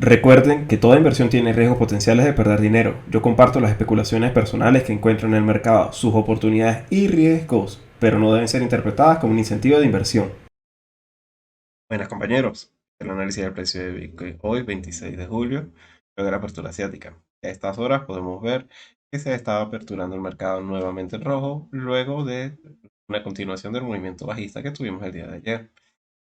Recuerden que toda inversión tiene riesgos potenciales de perder dinero. Yo comparto las especulaciones personales que encuentro en el mercado, sus oportunidades y riesgos, pero no deben ser interpretadas como un incentivo de inversión. Buenas compañeros, el análisis del precio de Bitcoin hoy 26 de julio, luego de la apertura asiática. A estas horas podemos ver que se estaba aperturando el mercado nuevamente en rojo, luego de una continuación del movimiento bajista que tuvimos el día de ayer.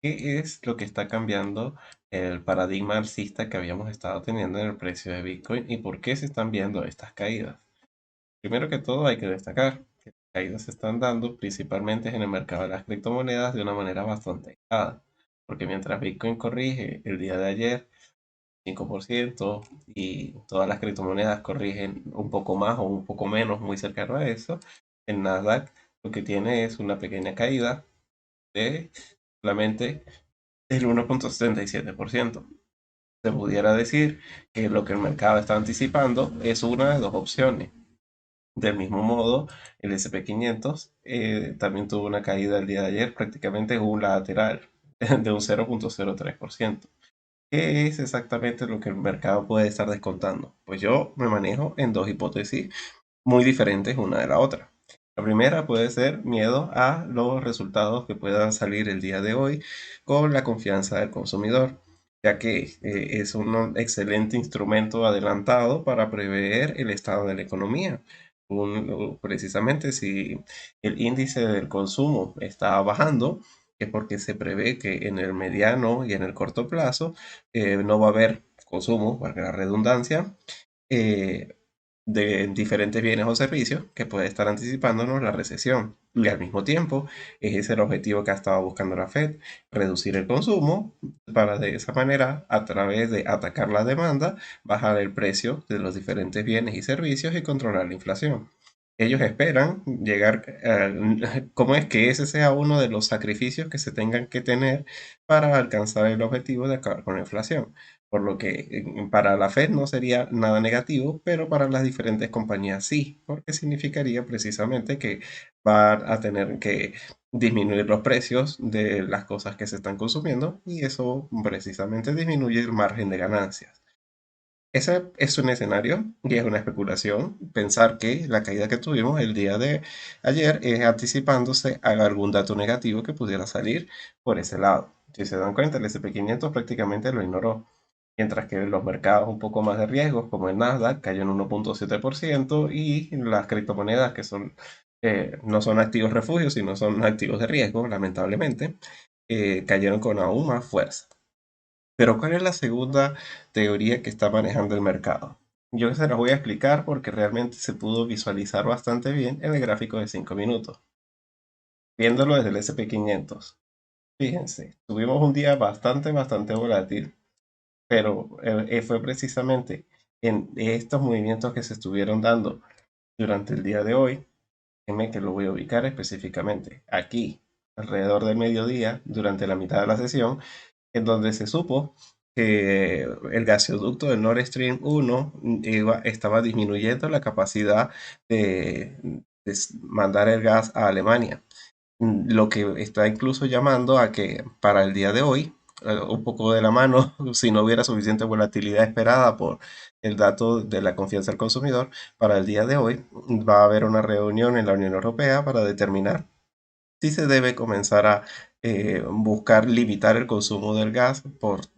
¿Qué es lo que está cambiando el paradigma alcista que habíamos estado teniendo en el precio de Bitcoin y por qué se están viendo estas caídas? Primero que todo hay que destacar que las caídas se están dando principalmente en el mercado de las criptomonedas de una manera bastante aislada, porque mientras Bitcoin corrige el día de ayer 5% y todas las criptomonedas corrigen un poco más o un poco menos, muy cercano a eso, el Nasdaq lo que tiene es una pequeña caída de solamente el 1,77%. Se pudiera decir que lo que el mercado está anticipando es una de dos opciones. Del mismo modo, el SP500 también tuvo una caída el día de ayer, prácticamente un lateral de un 0,03%. ¿Qué es exactamente lo que el mercado puede estar descontando? Pues yo me manejo en dos hipótesis muy diferentes una de la otra. La primera puede ser miedo a los resultados que puedan salir el día de hoy con la confianza del consumidor, ya que es un excelente instrumento adelantado para prever el estado de la economía. Precisamente si el índice del consumo está bajando, es porque se prevé que en el mediano y en el corto plazo no va a haber consumo, valga la redundancia, eh, de diferentes bienes o servicios que puede estar anticipándonos la recesión. Y al mismo tiempo, ese es el objetivo que ha estado buscando la Fed, reducir el consumo para de esa manera, a través de atacar la demanda, bajar el precio de los diferentes bienes y servicios y controlar la inflación. Ellos esperan llegar, ¿cómo es que ese sea uno de los sacrificios que se tengan que tener para alcanzar el objetivo de acabar con la inflación? Por lo que para la Fed no sería nada negativo, pero para las diferentes compañías sí, porque significaría precisamente que va a tener que disminuir los precios de las cosas que se están consumiendo y eso precisamente disminuye el margen de ganancias. Ese es un escenario y es una especulación pensar que la caída que tuvimos el día de ayer es anticipándose a algún dato negativo que pudiera salir por ese lado. Si se dan cuenta, el SP500 prácticamente lo ignoró, mientras que los mercados un poco más de riesgos, como el Nasdaq, cayó en 1,7% y las criptomonedas que son, no son activos refugios, sino son activos de riesgo, lamentablemente, cayeron con aún más fuerza. Pero ¿cuál es la segunda teoría que está manejando el mercado? Yo se las voy a explicar porque realmente se pudo visualizar bastante bien en el gráfico de 5 minutos. Viéndolo desde el SP500. Fíjense, tuvimos un día bastante volátil, pero fue precisamente en estos movimientos que se estuvieron dando durante el día de hoy, déjenme que lo voy a ubicar específicamente aquí, alrededor del mediodía, durante la mitad de la sesión, en donde se supo que el gasoducto del Nord Stream 1 estaba disminuyendo la capacidad de mandar el gas a Alemania. Lo que está incluso llamando a que para el día de hoy, un poco de la mano, si no hubiera suficiente volatilidad esperada por el dato de la confianza del consumidor, para el día de hoy va a haber una reunión en la Unión Europea para determinar sí se debe comenzar a buscar limitar el consumo del gas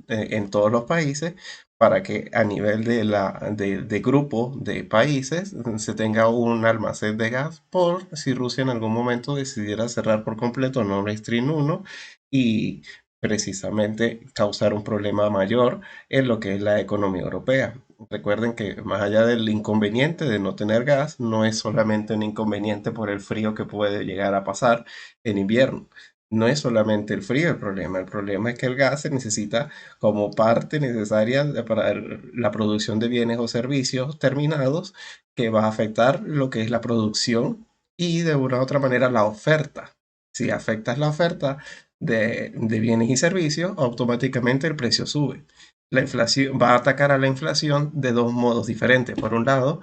en todos los países para que a nivel de grupo de países se tenga un almacén de gas por si Rusia en algún momento decidiera cerrar por completo Nord Stream 1 y precisamente causar un problema mayor en lo que es la economía europea. Recuerden que más allá del inconveniente de no tener gas, no es solamente un inconveniente por el frío que puede llegar a pasar en invierno. No es solamente el frío el problema es que el gas se necesita como parte necesaria para la producción de bienes o servicios terminados que va a afectar lo que es la producción y de una u otra manera la oferta. Si afectas la oferta de bienes y servicios, automáticamente el precio sube. La inflación va a atacar a la inflación de dos modos diferentes. Por un lado,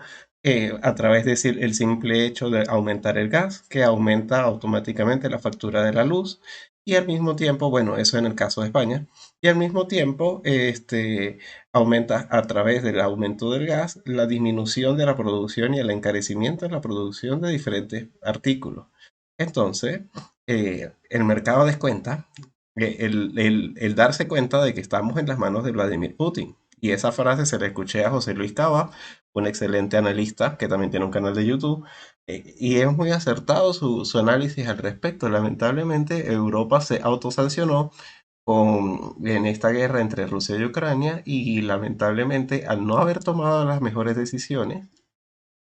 a través de el simple hecho de aumentar el gas, que aumenta automáticamente la factura de la luz, Y al mismo tiempo, bueno, eso en el caso de España, y al mismo tiempo aumenta a través del aumento del gas la disminución de la producción y el encarecimiento de la producción de diferentes artículos. Entonces, el mercado descuenta, el darse cuenta de que estamos en las manos de Vladimir Putin. Y esa frase se la escuché a José Luis Cava, un excelente analista que también tiene un canal de YouTube, y es muy acertado su análisis al respecto. Lamentablemente, Europa se autosancionó en esta guerra entre Rusia y Ucrania y lamentablemente al no haber tomado las mejores decisiones,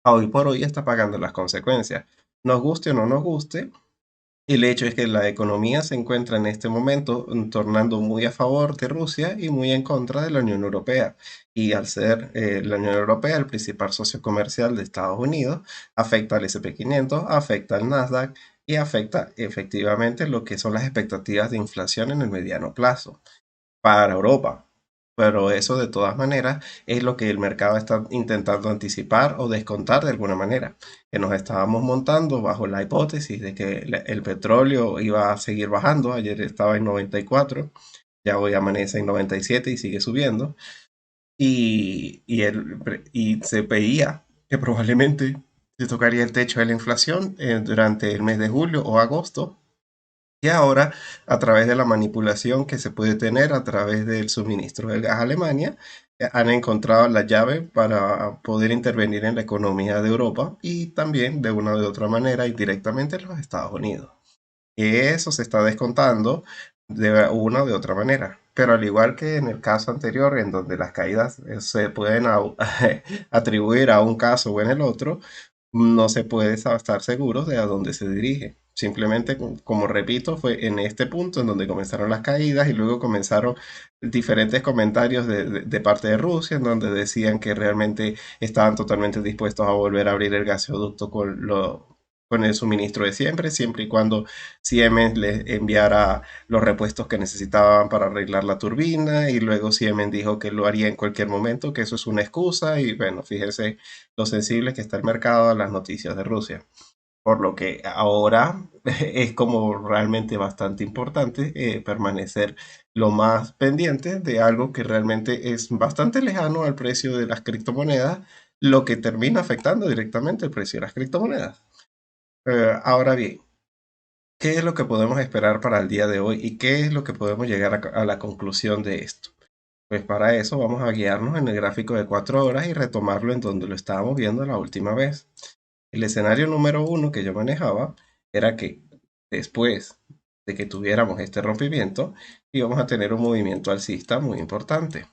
hoy por hoy está pagando las consecuencias. Nos guste o no nos guste, el hecho es que la economía se encuentra en este momento tornando muy a favor de Rusia y muy en contra de la Unión Europea. Y al ser la Unión Europea el principal socio comercial de Estados Unidos, afecta al SP 500, afecta al Nasdaq y afecta efectivamente lo que son las expectativas de inflación en el mediano plazo para Europa. Pero eso de todas maneras es lo que el mercado está intentando anticipar o descontar de alguna manera. Que nos estábamos montando bajo la hipótesis de que el petróleo iba a seguir bajando. Ayer estaba en 94, ya hoy amanece en 97 y sigue subiendo. Y se veía que probablemente se tocaría el techo de la inflación durante el mes de julio o agosto, y ahora, a través de la manipulación que se puede tener a través del suministro del gas a Alemania, han encontrado la llave para poder intervenir en la economía de Europa y también de una u otra manera indirectamente en los Estados Unidos. Eso se está descontando de una o de otra manera. Pero al igual que en el caso anterior, en donde las caídas se pueden atribuir a un caso o en el otro, no se puede estar seguros de a dónde se dirige. Simplemente, como repito, fue en este punto en donde comenzaron las caídas y luego comenzaron diferentes comentarios de parte de Rusia, en donde decían que realmente estaban totalmente dispuestos a volver a abrir el gasoducto con el suministro de siempre, siempre y cuando Siemens les enviara los repuestos que necesitaban para arreglar la turbina, y luego Siemens dijo que lo haría en cualquier momento, que eso es una excusa, y bueno, fíjense lo sensible que está el mercado a las noticias de Rusia. Por lo que ahora es como realmente bastante importante permanecer lo más pendiente de algo que realmente es bastante lejano al precio de las criptomonedas, lo que termina afectando directamente el precio de las criptomonedas. Ahora bien, ¿qué es lo que podemos esperar para el día de hoy y qué es lo que podemos llegar a la conclusión de esto? Pues para eso vamos a guiarnos en el gráfico de 4 horas y retomarlo en donde lo estábamos viendo la última vez. El escenario número uno que yo manejaba era que después de que tuviéramos este rompimiento, íbamos a tener un movimiento alcista muy importante,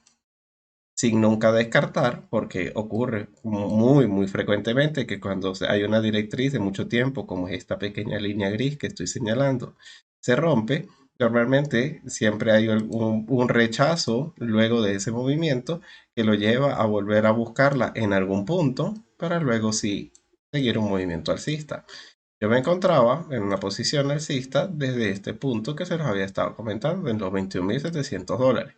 sin nunca descartar, porque ocurre muy frecuentemente que cuando hay una directriz de mucho tiempo, como es esta pequeña línea gris que estoy señalando, se rompe. Normalmente siempre hay un rechazo luego de ese movimiento que lo lleva a volver a buscarla en algún punto para luego sí seguir un movimiento alcista. Yo me encontraba en una posición alcista desde este punto que se los había estado comentando, en los $21.700.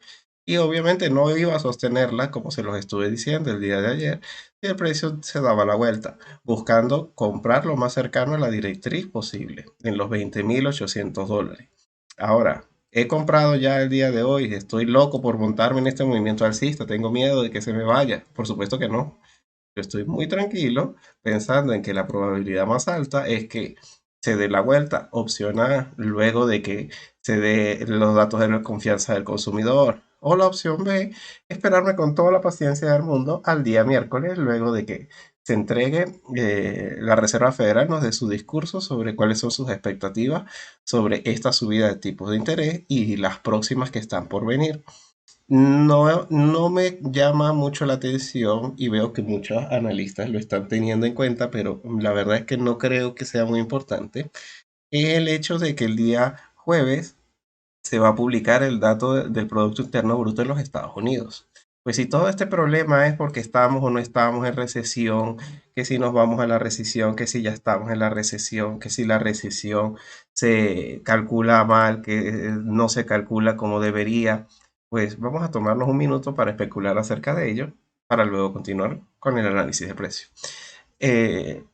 Y obviamente no iba a sostenerla, como se los estuve diciendo el día de ayer, y el precio se daba la vuelta, buscando comprar lo más cercano a la directriz posible, en los $20.800. Ahora, he comprado ya el día de hoy, estoy loco por montarme en este movimiento alcista, tengo miedo de que se me vaya. Por supuesto que no. Yo estoy muy tranquilo pensando en que la probabilidad más alta es que se dé la vuelta, opción A, luego de que se dé los datos de la confianza del consumidor. O la opción B, esperarme con toda la paciencia del mundo al día miércoles, luego de que se entregue la Reserva Federal, nos dé su discurso sobre cuáles son sus expectativas sobre esta subida de tipos de interés y las próximas que están por venir. No me llama mucho la atención y veo que muchos analistas lo están teniendo en cuenta, pero la verdad es que no creo que sea muy importante. Es el hecho de que el día jueves se va a publicar el dato del Producto Interno Bruto de los Estados Unidos. Pues si todo este problema es porque estamos o no estamos en recesión, que si nos vamos a la recesión, que si ya estamos en la recesión, que si la recesión se calcula mal, que no se calcula como debería, pues vamos a tomarnos un minuto para especular acerca de ello, para luego continuar con el análisis de precio. Eh,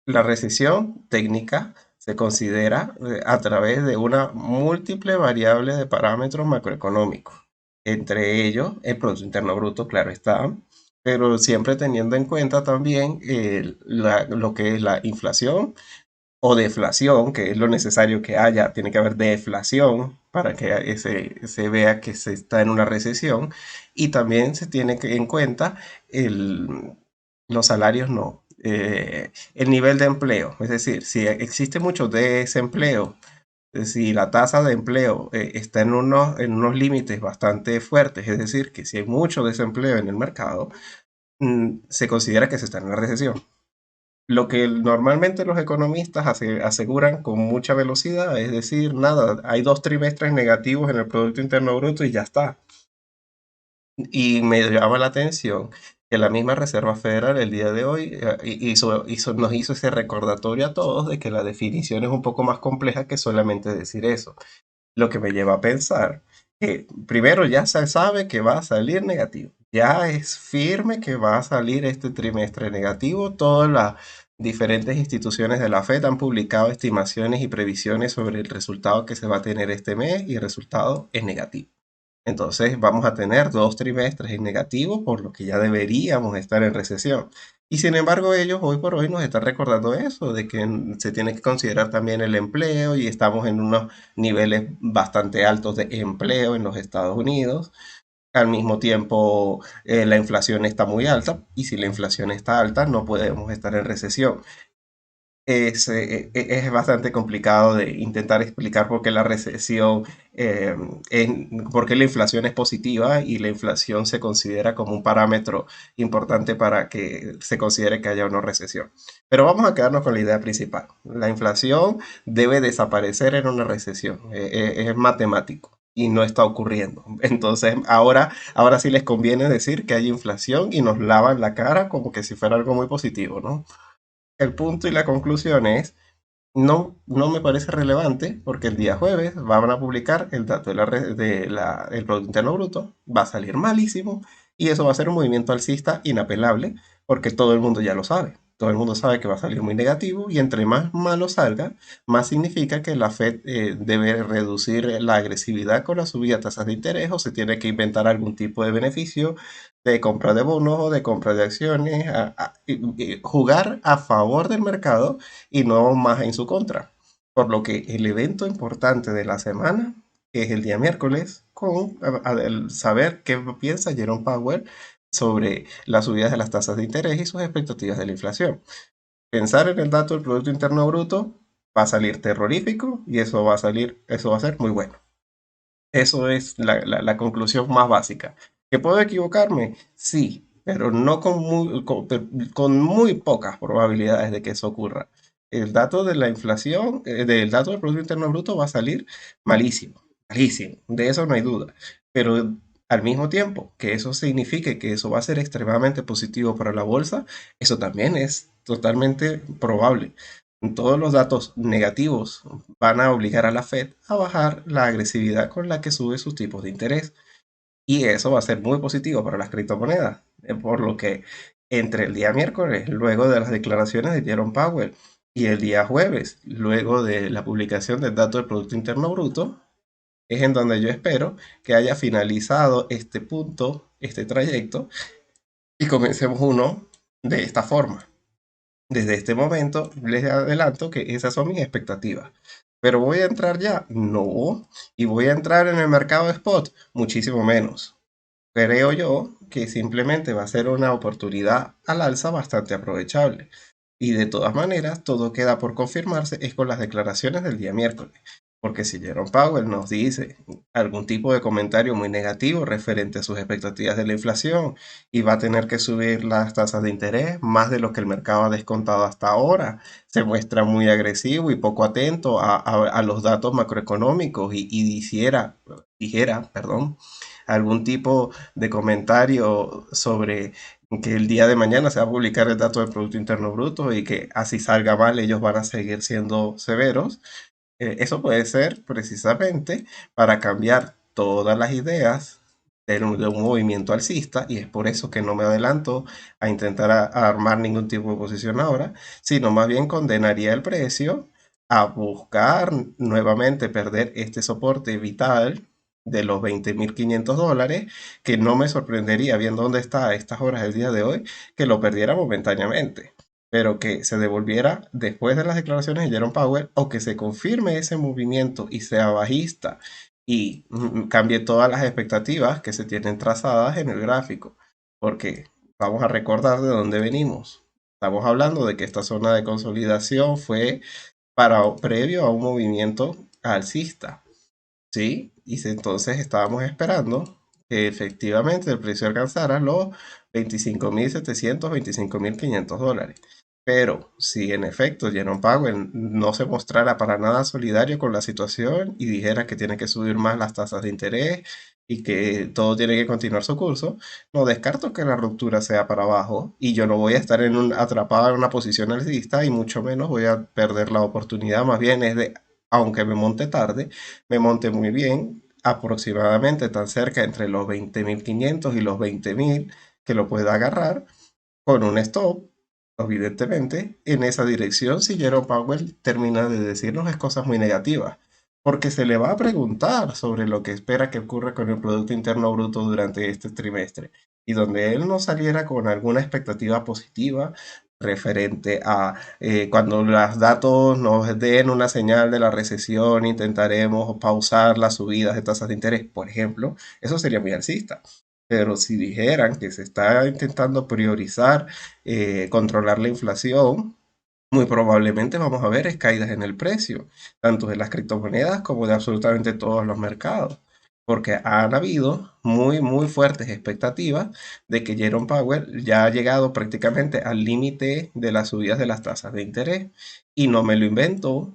la recesión técnica se considera a través de una múltiple variable de parámetros macroeconómicos. Entre ellos, el Producto Interno Bruto, claro está, pero siempre teniendo en cuenta también lo que es la inflación o deflación, que es lo necesario que haya, tiene que haber deflación para que se vea que se está en una recesión, y también se tiene que en cuenta los salarios no, el nivel de empleo, es decir, si existe mucho desempleo, si la tasa de empleo está en unos límites bastante fuertes, es decir, que si hay mucho desempleo en el mercado, se considera que se está en una recesión. Lo que normalmente los economistas aseguran con mucha velocidad, es decir, nada, hay 2 trimestres negativos en el Producto Interno Bruto y ya está. Y me llama la atención que la misma Reserva Federal el día de hoy nos hizo ese recordatorio a todos de que la definición es un poco más compleja que solamente decir eso. Lo que me lleva a pensar que primero ya se sabe que va a salir negativo. Ya es firme que va a salir este trimestre negativo. Todas las diferentes instituciones de la FED han publicado estimaciones y previsiones sobre el resultado que se va a tener este mes y el resultado es negativo. Entonces vamos a tener 2 trimestres en negativo, por lo que ya deberíamos estar en recesión. Y sin embargo, ellos hoy por hoy nos están recordando eso, de que se tiene que considerar también el empleo y estamos en unos niveles bastante altos de empleo en los Estados Unidos. Al mismo tiempo, la inflación está muy alta y si la inflación está alta, no podemos estar en recesión. Es bastante complicado de intentar explicar por qué la recesión, por qué la inflación es positiva y la inflación se considera como un parámetro importante para que se considere que haya una recesión. Pero vamos a quedarnos con la idea principal. La inflación debe desaparecer en una recesión. Es matemático y no está ocurriendo. Entonces, ahora sí les conviene decir que hay inflación y nos lavan la cara como que si fuera algo muy positivo, ¿no? El punto y la conclusión es, no me parece relevante porque el día jueves van a publicar el dato el Producto Interno Bruto, va a salir malísimo y eso va a ser un movimiento alcista inapelable porque todo el mundo ya lo sabe. Todo el mundo sabe que va a salir muy negativo y entre más malo salga, más significa que la Fed debe reducir la agresividad con la subida de tasas de interés o se tiene que inventar algún tipo de beneficio de compra de bonos o de compra de acciones, y jugar a favor del mercado y no más en su contra. Por lo que el evento importante de la semana, que es el día miércoles, con el saber qué piensa Jerome Powell sobre las subidas de las tasas de interés y sus expectativas de la inflación. Pensar en el dato del Producto Interno Bruto va a salir terrorífico y eso va a ser muy bueno. Eso es la conclusión más básica. ¿Que puedo equivocarme? Sí, pero no con muy pocas probabilidades de que eso ocurra. El dato de la inflación, del dato del Producto Interno Bruto va a salir malísimo, malísimo, de eso no hay duda. Pero al mismo tiempo que eso signifique que eso va a ser extremadamente positivo para la bolsa, eso también es totalmente probable. Todos los datos negativos van a obligar a la Fed a bajar la agresividad con la que sube sus tipos de interés. Y eso va a ser muy positivo para las criptomonedas. Por lo que entre el día miércoles, luego de las declaraciones de Jerome Powell, y el día jueves, luego de la publicación del dato del Producto Interno Bruto, es en donde yo espero que haya finalizado este punto, este trayecto, y comencemos uno de esta forma. Desde este momento les adelanto que esas son mis expectativas. ¿Pero voy a entrar ya? No. ¿Y voy a entrar en el mercado de spot? Muchísimo menos. Creo yo que simplemente va a ser una oportunidad al alza bastante aprovechable. Y de todas maneras, todo queda por confirmarse es con las declaraciones del día miércoles. Porque si Jerome Powell nos dice algún tipo de comentario muy negativo referente a sus expectativas de la inflación y va a tener que subir las tasas de interés más de lo que el mercado ha descontado hasta ahora, se muestra muy agresivo y poco atento a los datos macroeconómicos y dijera, perdón, algún tipo de comentario sobre que el día de mañana se va a publicar el dato del Producto Interno Bruto y que así salga mal ellos van a seguir siendo severos. Eso puede ser precisamente para cambiar todas las ideas de un movimiento alcista y es por eso que no me adelanto a intentar armar ningún tipo de posición ahora, sino más bien condenaría el precio a buscar nuevamente perder este soporte vital de los $20.500, que no me sorprendería, viendo dónde está a estas horas del día de hoy, que lo perdiera momentáneamente, pero que se devolviera después de las declaraciones de Jerome Powell, o que se confirme ese movimiento y sea bajista y cambie todas las expectativas que se tienen trazadas en el gráfico, porque vamos a recordar de dónde venimos. Estamos hablando de que esta zona de consolidación fue previo a un movimiento alcista, ¿sí? Entonces estábamos esperando que efectivamente el precio alcanzara los 25.700, $25.500. Pero si en efecto Jerome Powell no se mostrara para nada solidario con la situación y dijera que tiene que subir más las tasas de interés y que todo tiene que continuar su curso, no descarto que la ruptura sea para abajo y yo no voy a estar atrapado en una posición alcista y mucho menos voy a perder la oportunidad. Más bien es de, aunque me monte tarde, me monté muy bien, aproximadamente tan cerca entre los 20.500 y los 20.000, que lo pueda agarrar con un stop, evidentemente, en esa dirección si Jerome Powell termina de decirnos cosas muy negativas. Porque se le va a preguntar sobre lo que espera que ocurra con el Producto Interno Bruto durante este trimestre. Y donde él no saliera con alguna expectativa positiva referente a cuando los datos nos den una señal de la recesión, intentaremos pausar las subidas de tasas de interés, por ejemplo, eso sería muy alcista. Pero si dijeran que se está intentando priorizar, controlar la inflación, muy probablemente vamos a ver caídas en el precio, tanto de las criptomonedas como de absolutamente todos los mercados, porque han habido muy, muy fuertes expectativas de que Jerome Powell ya ha llegado prácticamente al límite de las subidas de las tasas de interés. Y no me lo invento,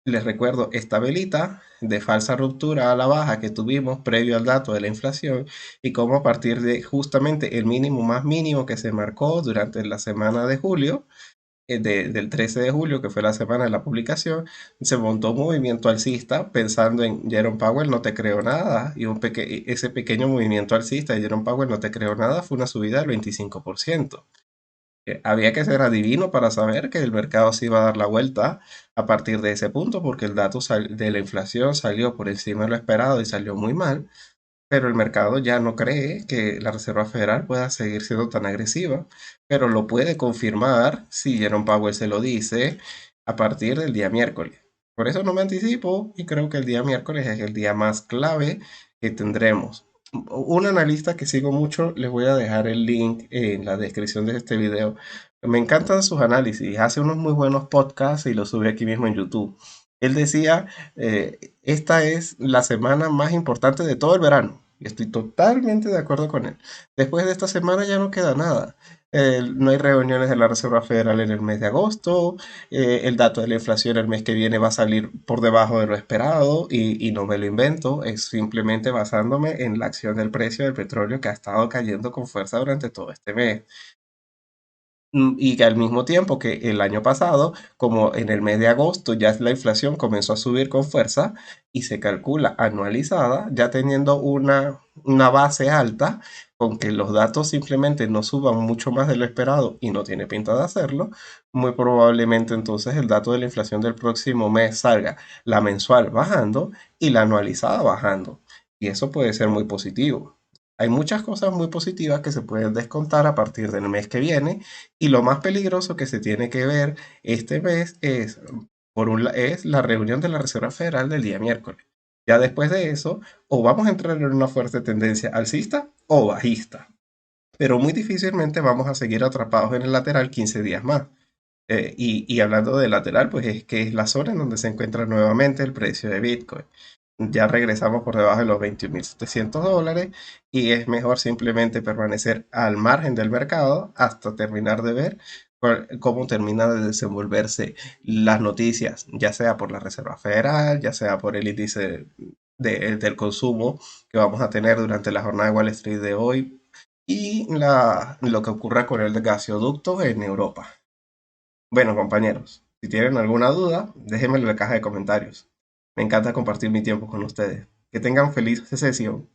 les recuerdo esta velita de falsa ruptura a la baja que tuvimos previo al dato de la inflación y cómo a partir de justamente el mínimo más mínimo que se marcó durante la semana de julio, del 13 de julio, que fue la semana de la publicación, se montó un movimiento alcista pensando en Jerome Powell, no te creo nada, y ese pequeño movimiento alcista de Jerome Powell, no te creo nada, fue una subida del 25%. Había que ser adivino para saber que el mercado se iba a dar la vuelta a partir de ese punto, porque el dato de la inflación salió por encima de lo esperado y salió muy mal, pero el mercado ya no cree que la Reserva Federal pueda seguir siendo tan agresiva, pero lo puede confirmar si Jerome Powell se lo dice a partir del día miércoles. Por eso no me anticipo y creo que el día miércoles es el día más clave que tendremos. Un analista que sigo mucho, les voy a dejar el link en la descripción de este video. Me encantan sus análisis, hace unos muy buenos podcasts y los sube aquí mismo en YouTube. Él decía, esta es la semana más importante de todo el verano. Y estoy totalmente de acuerdo con él. Después de esta semana ya no queda nada. No hay reuniones de la Reserva Federal en el mes de agosto. El dato de la inflación el mes que viene va a salir por debajo de lo esperado y no me lo invento. Es simplemente basándome en la acción del precio del petróleo que ha estado cayendo con fuerza durante todo este mes. Y que al mismo tiempo que el año pasado, como en el mes de agosto ya la inflación comenzó a subir con fuerza y se calcula anualizada, ya teniendo una base alta, con que los datos simplemente no suban mucho más de lo esperado y no tiene pinta de hacerlo, muy probablemente entonces el dato de la inflación del próximo mes salga la mensual bajando y la anualizada bajando. Y eso puede ser muy positivo. Hay muchas cosas muy positivas que se pueden descontar a partir del mes que viene y lo más peligroso que se tiene que ver este mes es, es la reunión de la Reserva Federal del día miércoles. Ya después de eso, o vamos a entrar en una fuerte tendencia alcista o bajista, pero muy difícilmente vamos a seguir atrapados en el lateral 15 días más. Y hablando de lateral, pues es que es la zona en donde se encuentra nuevamente el precio de Bitcoin. Ya regresamos por debajo de los $21.700 y es mejor simplemente permanecer al margen del mercado hasta terminar de ver cómo termina de desenvolverse las noticias, ya sea por la Reserva Federal, ya sea por el índice del consumo que vamos a tener durante la jornada de Wall Street de hoy y lo que ocurra con el gasoducto en Europa. Bueno, compañeros, si tienen alguna duda, déjenmelo en la caja de comentarios. Me encanta compartir mi tiempo con ustedes. Que tengan feliz sesión.